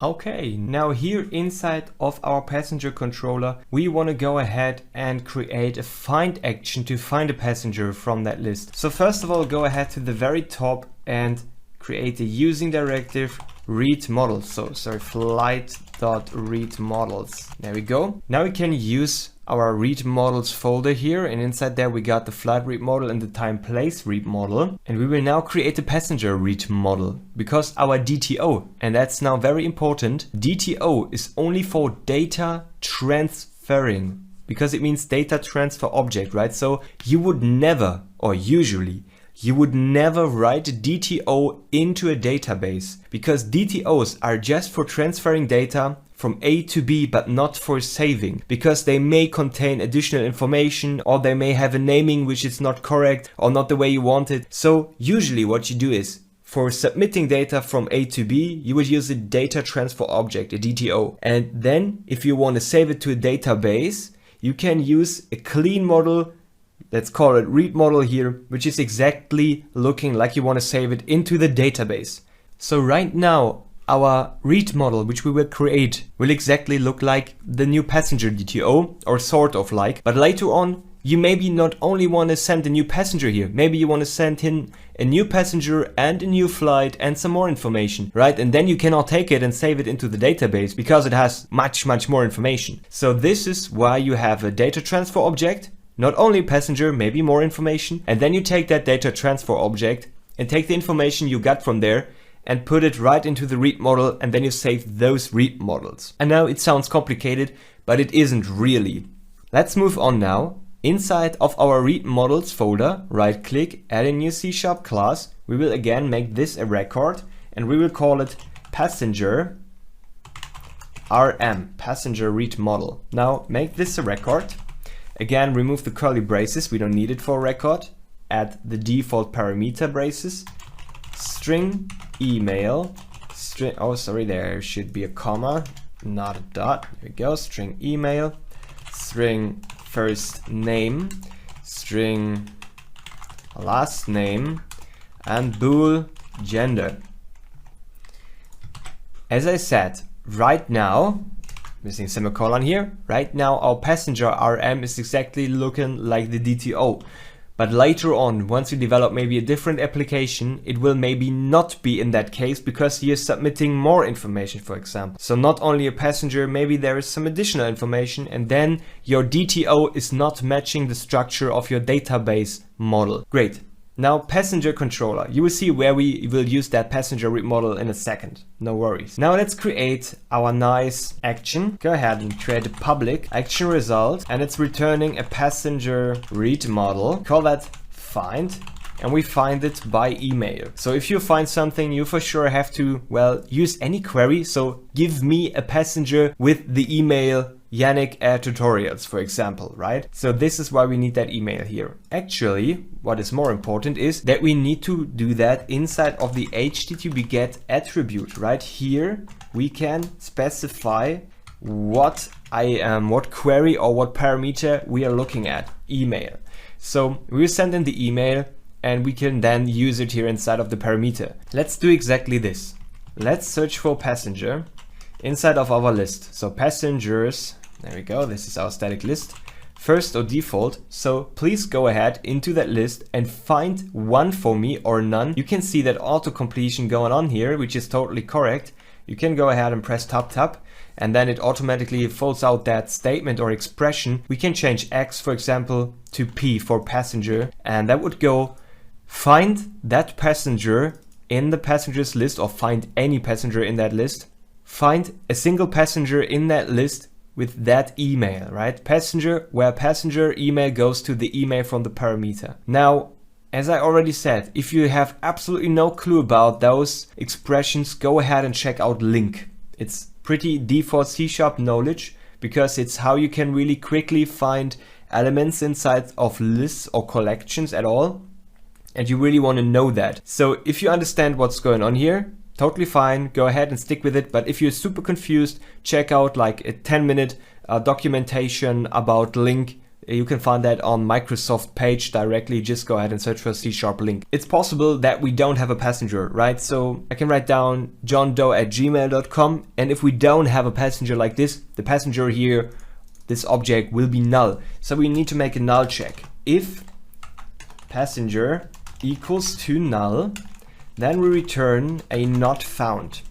Okay, now here inside of our passenger controller, we want to go ahead and create a find action to find a passenger from that list. So first of all, go ahead to the very top and create a using directive read model. So sorry, flight.read models. There we go. Now we can use our read models folder here, and inside there we got the flight read model and the time place read model, and we will now create a passenger read model because our DTO, and that's now very important, DTO is only for data transferring, because it means data transfer object, right? So you would never, or usually you would never write a DTO into a database, because DTOs are just for transferring data from A to B, but not for saving, because they may contain additional information, or they may have a naming which is not correct or not the way you want it. So usually what you do is, for submitting data from A to B, you would use a data transfer object, a DTO. And then if you want to save it to a database, you can use a clean model, let's call it read model here, which is exactly looking like you want to save it into the database. So right now, our read model, which we will create, will exactly look like the new passenger DTO, or sort of like. But later on, you maybe not only want to send a new passenger here, maybe you want to send in a new passenger and a new flight and some more information, right? And then you cannot take it and save it into the database because it has much more information. So this is why you have a data transfer object, not only passenger, maybe more information. And then you take that data transfer object and take the information you got from there and put it right into the read model, and then you save those read models. And now it sounds complicated, but it isn't really. Let's move on now. Inside of our read models folder, right click, add a new C# class. We will again make this a record, and we will call it passenger RM, passenger read model. Now make this a record. Again, remove the curly braces, we don't need it for a record. Add the default parameter braces. String email, string, oh sorry, there should be a comma, not a dot. There we go. String email, string first name, string last name, and bool gender. As I said, right now, missing semicolon here, right now our passenger RM is exactly looking like the DTO. But later on, once you develop maybe a different application, it will maybe not be in that case because you're submitting more information, for example. So not only a passenger, maybe there is some additional information, and then your DTO is not matching the structure of your database model. Great. Now passenger controller, you will see where we will use that passenger read model in a second. No worries. Now let's create our nice action. Go ahead and create a public action result, and it's returning a passenger read model. Call that find, and we find it by email. So if you find something, you for sure have to, well, use any query. So give me a passenger with the email Yannick@tutorials, for example, right? So this is why we need that email here. Actually, what is more important is that we need to do that inside of the HTTP GET attribute. Right here, we can specify what query or what parameter we are looking at, email. So we will send in the email, and we can then use it here inside of the parameter. Let's do exactly this. Let's search for passenger inside of our list. So passengers, there we go, this is our static list, first or default. So please go ahead into that list and find one for me or none. You can see that auto completion going on here, which is totally correct. You can go ahead and press tab, and then it automatically folds out that statement or expression. We can change X, for example, to P for passenger, and that would go find that passenger in the passengers list, or find any passenger in that list. Find a single passenger in that list with that email, right? Passenger, where passenger email goes to the email from the parameter. Now, as I already said, if you have absolutely no clue about those expressions, go ahead and check out LINQ. It's pretty default C# knowledge, because it's how you can really quickly find elements inside of lists or collections at all. And you really want to know that. So if you understand what's going on here, totally fine, go ahead and stick with it. But if you're super confused, check out like a 10-minute documentation about LINQ You can find that on Microsoft page directly. Just go ahead and search for C# link. It's possible that we don't have a passenger, right? So I can write down johndoe@gmail.com, and if we don't have a passenger like this, the passenger here, this object will be null. So we need to make a null check. If passenger equals to null, then we return a not found.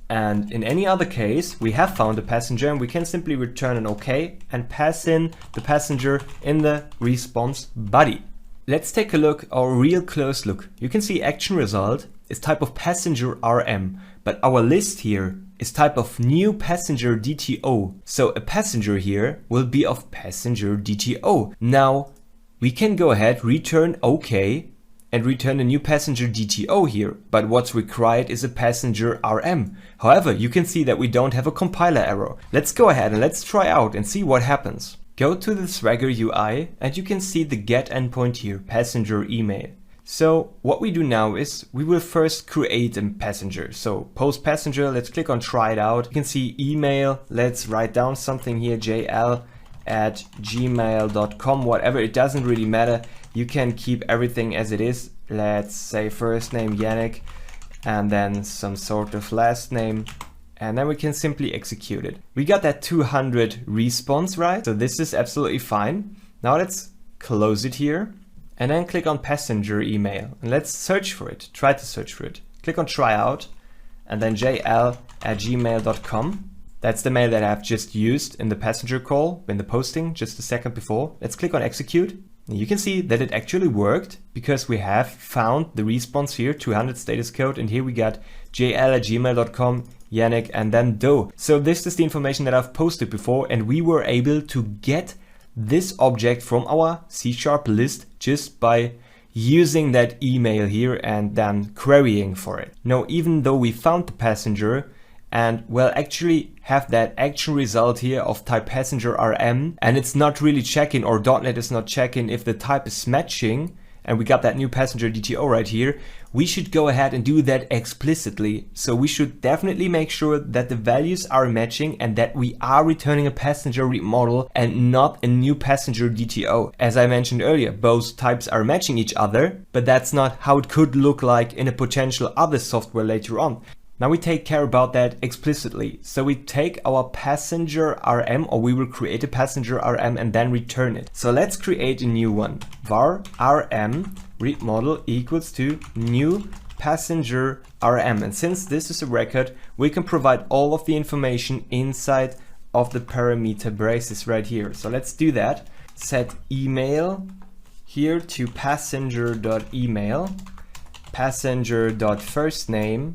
And in any other case, we have found a passenger and we can simply return an OK and pass in the passenger in the response body. Let's take a look, or a real close look. You can see action result is type of passenger RM, but our list here is type of new passenger DTO. So a passenger here will be of passenger DTO. Now we can go ahead, return OK, and return a new passenger DTO here, but what's required is a passenger RM. However, you can see that we don't have a compiler error. Let's go ahead and let's try out and see what happens. Go to the Swagger UI and you can see the get endpoint here, passenger email. So what we do now is we will first create a passenger. So post passenger, let's click on try it out. You can see email, let's write down something here, jl@gmail.com, whatever, it doesn't really matter. You can keep everything as it is. Let's say first name Yannick and then some sort of last name, and then we can simply execute it. We got that 200 response, right? So this is absolutely fine. Now let's close it here and then click on passenger email and let's search for it. Try to search for it. Click on try out and then jl@gmail.com. That's the mail that I've just used in the passenger call, in the posting just a second before. Let's click on execute. You can see that it actually worked because we have found the response here, 200 status code, and here we got jl@gmail.com, Yannick, and then Doe. So this is the information that I've posted before, and we were able to get this object from our C# list just by using that email here and then querying for it. Now, even though we found the passenger, and well, actually have that action result here of type passenger RM, and it's not really checking, or .NET is not checking if the type is matching, and we got that new passenger DTO right here, we should go ahead and do that explicitly. So we should definitely make sure that the values are matching and that we are returning a passenger read model and not a new passenger DTO. As I mentioned earlier, both types are matching each other, but that's not how it could look like in a potential other software later on. Now we take care about that explicitly. So we take our passenger RM, or we will create a passenger RM and then return it. So let's create a new one. Var RM read model equals to new passenger RM. And since this is a record, we can provide all of the information inside of the parameter braces right here. So let's do that. Set email here to passenger.email, passenger.firstname,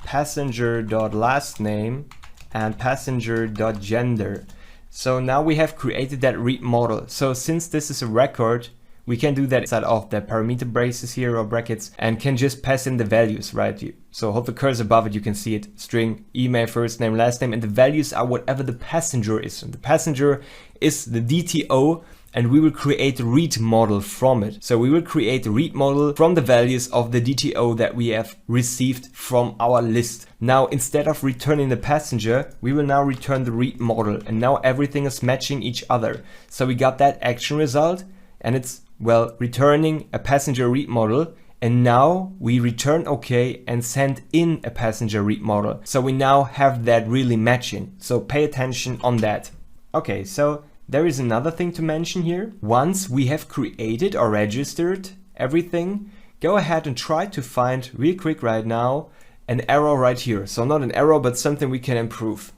passenger.lastname, and passenger.gender. So now we have created that read model. So since this is a record, we can do that inside of the parameter braces here, or brackets, and can just pass in the values right here. So hold the cursor above it, you can see it, string, email, first name, last name, and the values are whatever the passenger is. And the passenger is the DTO, and we will create a read model from it. So we will create a read model from the values of the DTO that we have received from our list. Now, instead of returning the passenger, we will now return the read model, and now everything is matching each other. So we got that action result, and it's, well, returning a passenger read model, and now we return OK and send in a passenger read model. So we now have that really matching. So pay attention on that. Okay, so there is another thing to mention here. Once we have created or registered everything, go ahead and try to find real quick right now an error right here. So not an error, but something we can improve.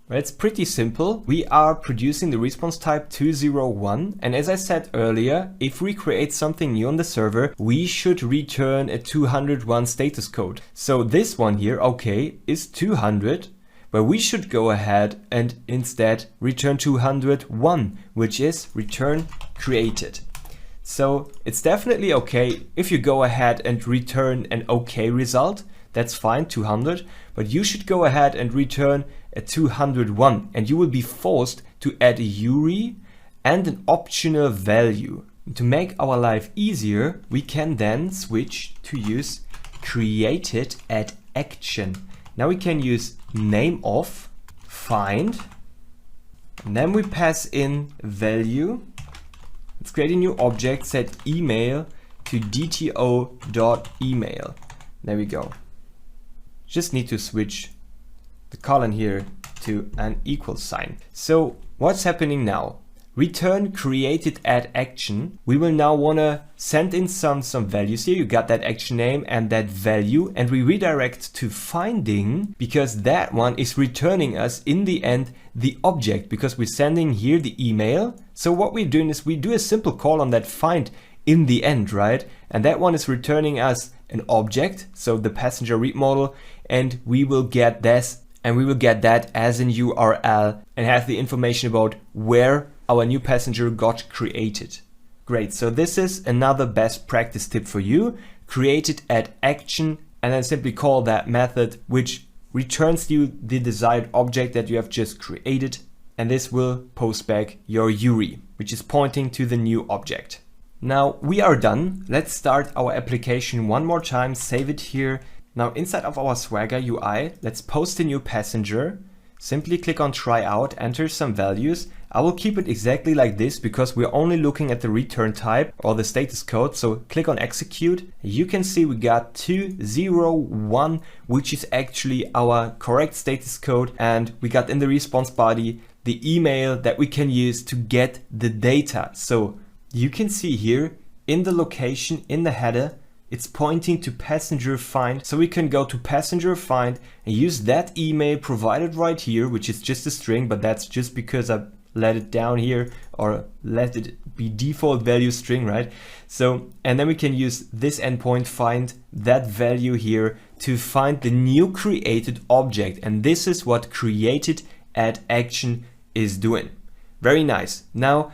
Well, it's pretty simple. We are producing the response type 201, and as I said earlier, if we create something new on the server, we should return a 201 status code. So this one here, okay, is 200, but we should go ahead and instead return 201, which is return created. So it's definitely okay if you go ahead and return an okay result, that's fine, 200, but you should go ahead and return a 201, and you will be forced to add a URI and an optional value. To make our life easier, we can then switch to use created@action. Now we can use name of find, And then we pass in value. Let's create a new object, set email to dto.email. There we go. Just need to switch the colon here to an equal sign. So what's happening now? Return created add action. We will now want to send in some values here. You got that action name and that value, and we redirect to finding because that one is returning us in the end the object because we're sending here the email. So what we're doing is we do a simple call on that find in the end, right? And that one is returning us an object, so the passenger read model, and we will get this and we will get that as an URL and have the information about where our new passenger got created. Great, so this is another best practice tip for you. Created add action and then simply call that method which returns you the desired object that you have just created, and this will post back your URI, which is pointing to the new object. Now we are done. Let's start our application one more time, save it here. Now inside of our Swagger UI, let's post a new passenger. Simply click on try out, enter some values. I will keep it exactly like this because we're only looking at the return type or the status code. So click on execute. You can see we got 201, which is actually our correct status code. And we got in the response body the email that we can use to get the data. So you can see here in the location, in the header, it's pointing to passenger find. So we can go to passenger find and use that email provided right here, which is just a string, but that's just because I let it down here or let it be default value string, right? So, and then we can use this endpoint find that value here to find the new created object. And this is what created add action is doing. Very nice. Now,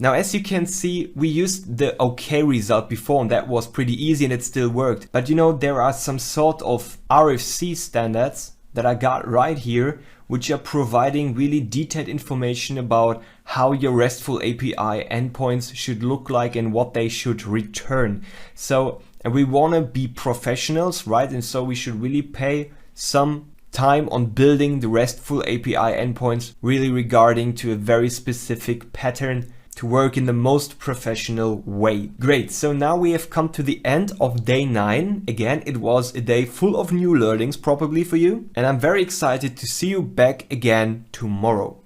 as you can see, we used the OK result before and that was pretty easy and it still worked. But you know, there are some sort of RFC standards that I got right here, which are providing really detailed information about how your RESTful API endpoints should look like and what they should return. So, and we want to be professionals, right? And so we should really pay some time on building the RESTful API endpoints really regarding to a very specific pattern to work in the most professional way. Great, so now we have come to the end of day 9. Again, it was a day full of new learnings probably for you, and I'm very excited to see you back again tomorrow.